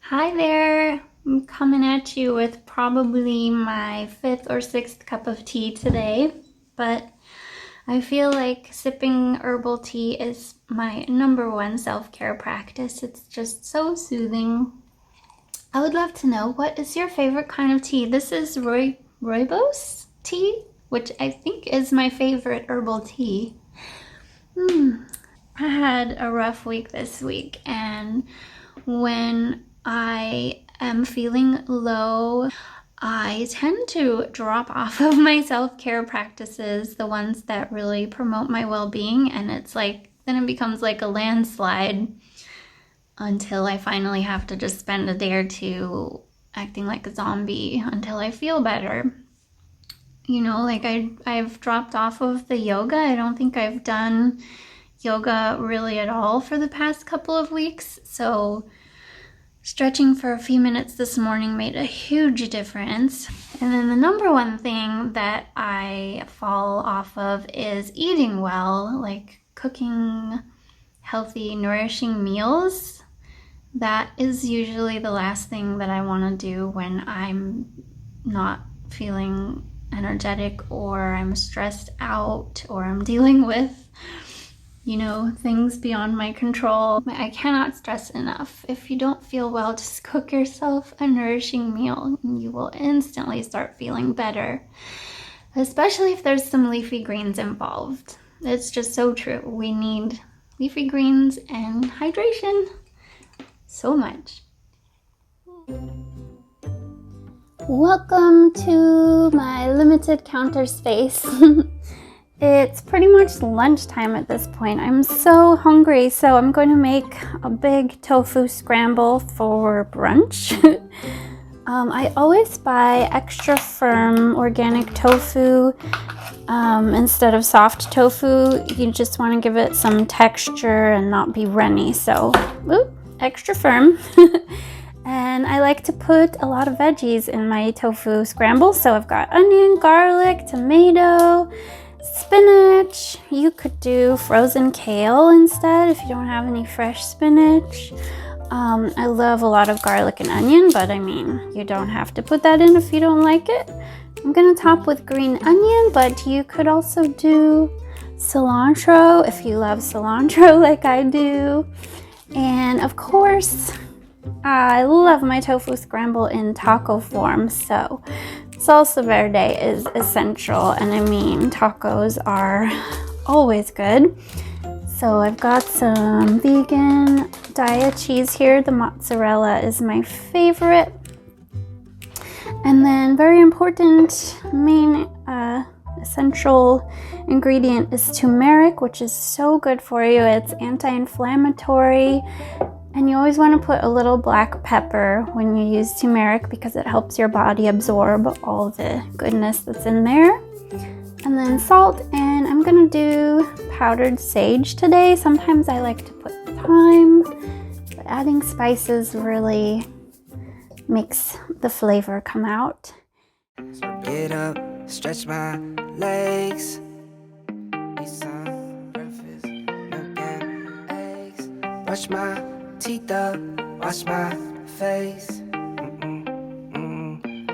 Hi there! I'm coming at you with probably my fifth or sixth cup of tea today, but I feel like sipping herbal tea is my number one self-care practice. It's just so soothing. I would love to know, what is your favorite kind of tea? This is rooibos tea, which I think is my favorite herbal tea. I had a rough week this week, and when I am feeling low, I tend to drop off of my self-care practices, the ones that really promote my well-being, and then it becomes like a landslide until I finally have to just spend a day or two acting like a zombie until I feel better. I've dropped off of the yoga. I don't think I've done yoga really at all for the past couple of weeks, so stretching for a few minutes this morning made a huge difference. And then the number one thing that I fall off of is eating well, like cooking healthy, nourishing meals. That is usually the last thing that I want to do when I'm not feeling energetic, or I'm stressed out, or I'm dealing with things beyond my control. I cannot stress enough. If you don't feel well, just cook yourself a nourishing meal and you will instantly start feeling better. Especially if there's some leafy greens involved. It's just so true. We need leafy greens and hydration so much. Welcome to my limited counter space. It's pretty much lunchtime at this point. I'm so hungry, so I'm going to make a big tofu scramble for brunch. I always buy extra firm organic tofu instead of soft tofu. You just want to give it some texture and not be runny, so extra firm. And I like to put a lot of veggies in my tofu scramble, so I've got onion, garlic, tomato, spinach. You could do frozen kale instead if you don't have any fresh spinach. I love a lot of garlic and onion, but I mean, you don't have to put that in if you don't like it. I'm gonna top with green onion, but you could also do cilantro if you love cilantro like I do. And of course, I love my tofu scramble in taco form, so salsa verde is essential, and I mean, tacos are always good. So I've got some vegan diet cheese here. The mozzarella is my favorite. And then very important main essential ingredient is turmeric, which is so good for you. It's anti-inflammatory. And you always want to put a little black pepper when you use turmeric because it helps your body absorb all the goodness that's in there. And then salt, and I'm gonna do powdered sage today. Sometimes I like to put thyme, but adding spices really makes the flavor come out. So get up, stretch my legs. Eat some breakfast, milk and eggs. Brush my teeth up, wash my face.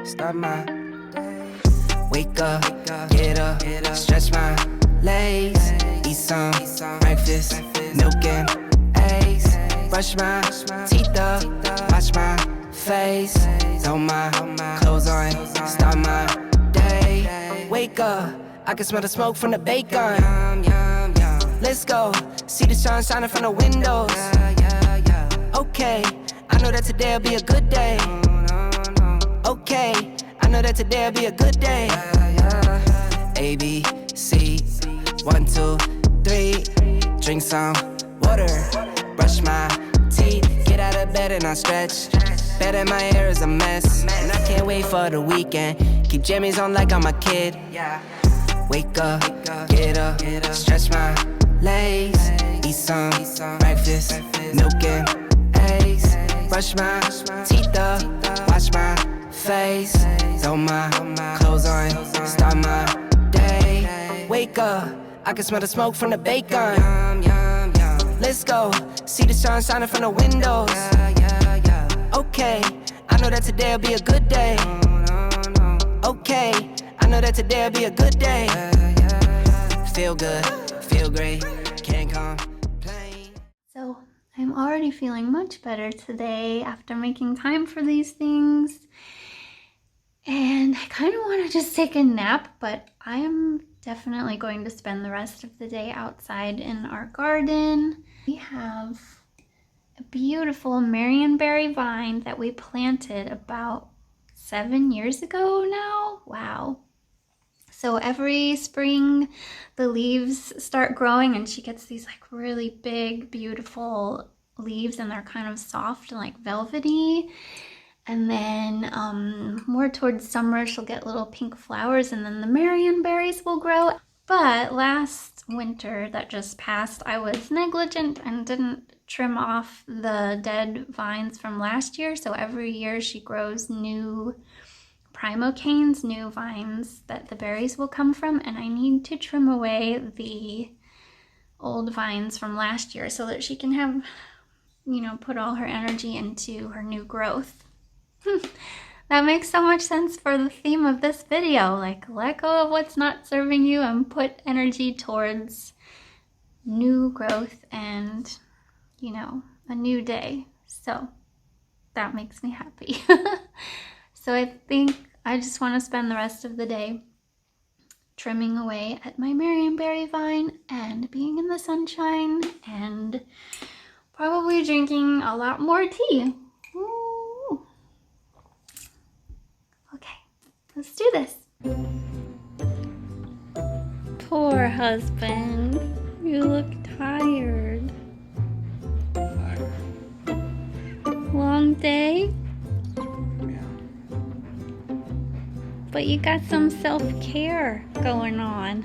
Start my day. Wake up, get up, stretch my legs. Eat some breakfast, milk and eggs. Brush my teeth up, wash my face. Throw my clothes on, start my day. Wake up, I can smell the smoke from the bacon. Let's go, see the sun shining from the windows. Okay, I know that today'll be a good day. Okay, I know that today'll be a good day. A, B, C, 1, 2, 3. Drink some water, brush my teeth, get out of bed and I stretch. Better my hair is a mess, and I can't wait for the weekend. Keep jammies on like I'm a kid. Wake up, get up, stretch my legs. Eat some breakfast, milk and eggs. Brush my teeth up, wash my face. Throw my clothes on, start my day. Wake up, I can smell the smoke from the bacon. Let's go, see the sun shining from the windows. Okay. Okay, I know that today'll be a good day. Okay, I know that today'll be a good day. Feel good, feel great, can't complain. So I'm already feeling much better today after making time for these things. And I kind of want to just take a nap, but I am definitely going to spend the rest of the day outside in our garden. We have a beautiful Marionberry vine that we planted about 7 years ago now. Wow. So every spring the leaves start growing and she gets these like really big, beautiful leaves, and they're kind of soft and like velvety. And then more towards summer she'll get little pink flowers, and then the marionberries will grow. But last winter that just passed, I was negligent and didn't trim off the dead vines from last year. So every year she grows new primocanes, new vines that the berries will come from, and I need to trim away the old vines from last year so that she can have, put all her energy into her new growth. That makes so much sense for the theme of this video, like let go of what's not serving you and put energy towards new growth and, a new day. So that makes me happy. So I think I just want to spend the rest of the day trimming away at my marionberry vine and being in the sunshine and probably drinking a lot more tea. Ooh. Okay, let's do this. Poor husband, you look tired. Long day? But you got some self-care going on.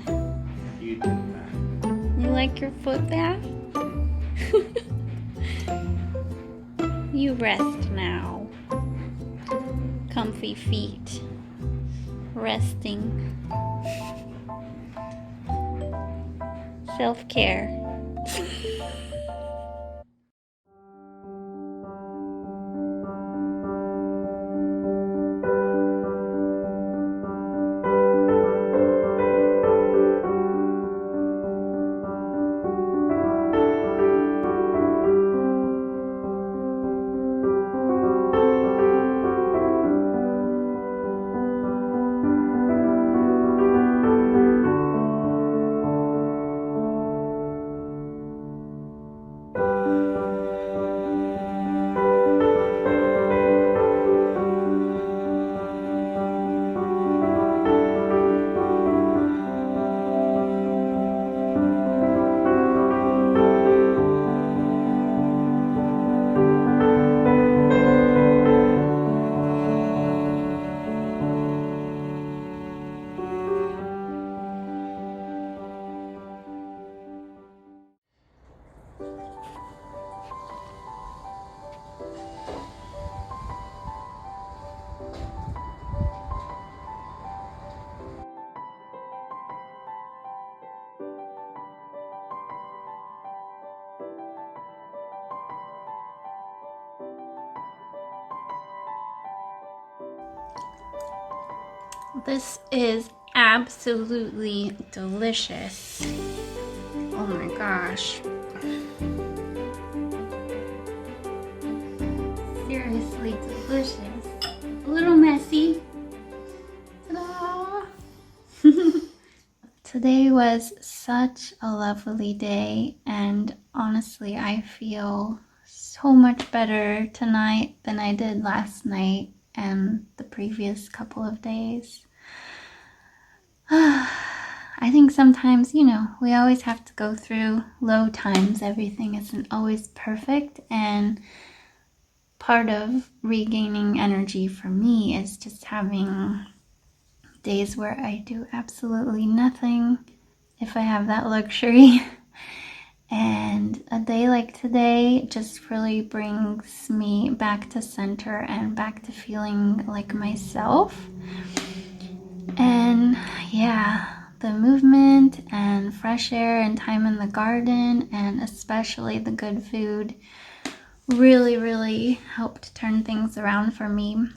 You do that. You like your foot bath? You rest now. Comfy feet. Resting. Self-care. This is absolutely delicious. Oh my gosh. Seriously delicious. A little messy. Ta-da! Today was such a lovely day, and honestly I feel so much better tonight than I did last night and the previous couple of days. I think sometimes, we always have to go through low times. Everything isn't always perfect, and part of regaining energy for me is just having days where I do absolutely nothing, if I have that luxury. And a day like today just really brings me back to center and back to feeling like myself. And yeah, the movement and fresh air and time in the garden, and especially the good food, really helped turn things around for me.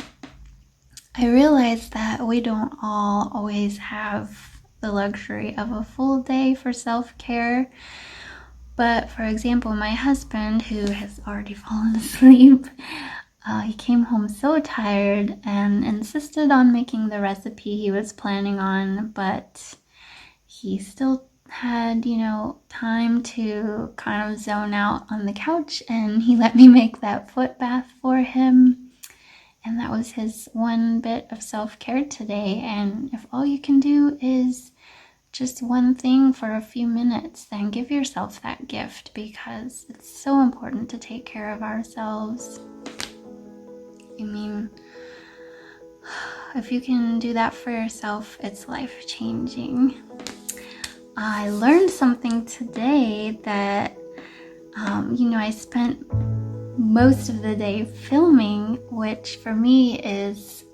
I realized that we don't all always have the luxury of a full day for self-care. But for example, my husband, who has already fallen asleep, he came home so tired and insisted on making the recipe he was planning on, but he still had, time to kind of zone out on the couch, and he let me make that foot bath for him. And that was his one bit of self-care today. And if all you can do is just one thing for a few minutes, then give yourself that gift, because it's so important to take care of ourselves. I mean, if you can do that for yourself, it's life-changing. I learned something today that, I spent most of the day filming, which for me is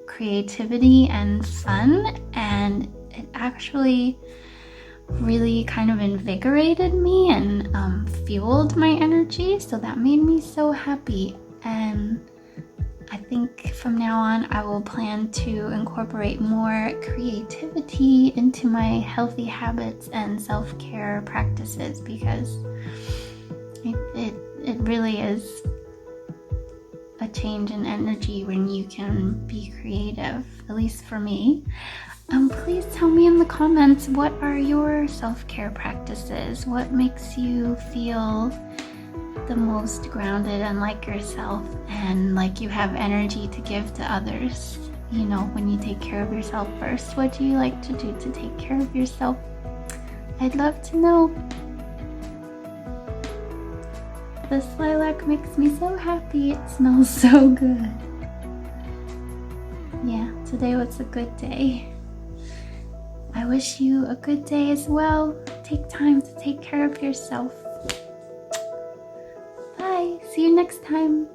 creativity and fun, and it actually really kind of invigorated me and fueled my energy, so that made me so happy. And I think from now on I will plan to incorporate more creativity into my healthy habits and self-care practices, because it really is a change in energy when you can be creative, at least for me. Please tell me in the comments, what are your self-care practices? What makes you feel the most grounded and like yourself, and like you have energy to give to others? When you take care of yourself first, what do you like to do to take care of yourself? I'd love to know. This lilac makes me so happy. It smells so good. Yeah, today was a good day. I wish you a good day as well. Take time to take care of yourself. Bye. See you next time.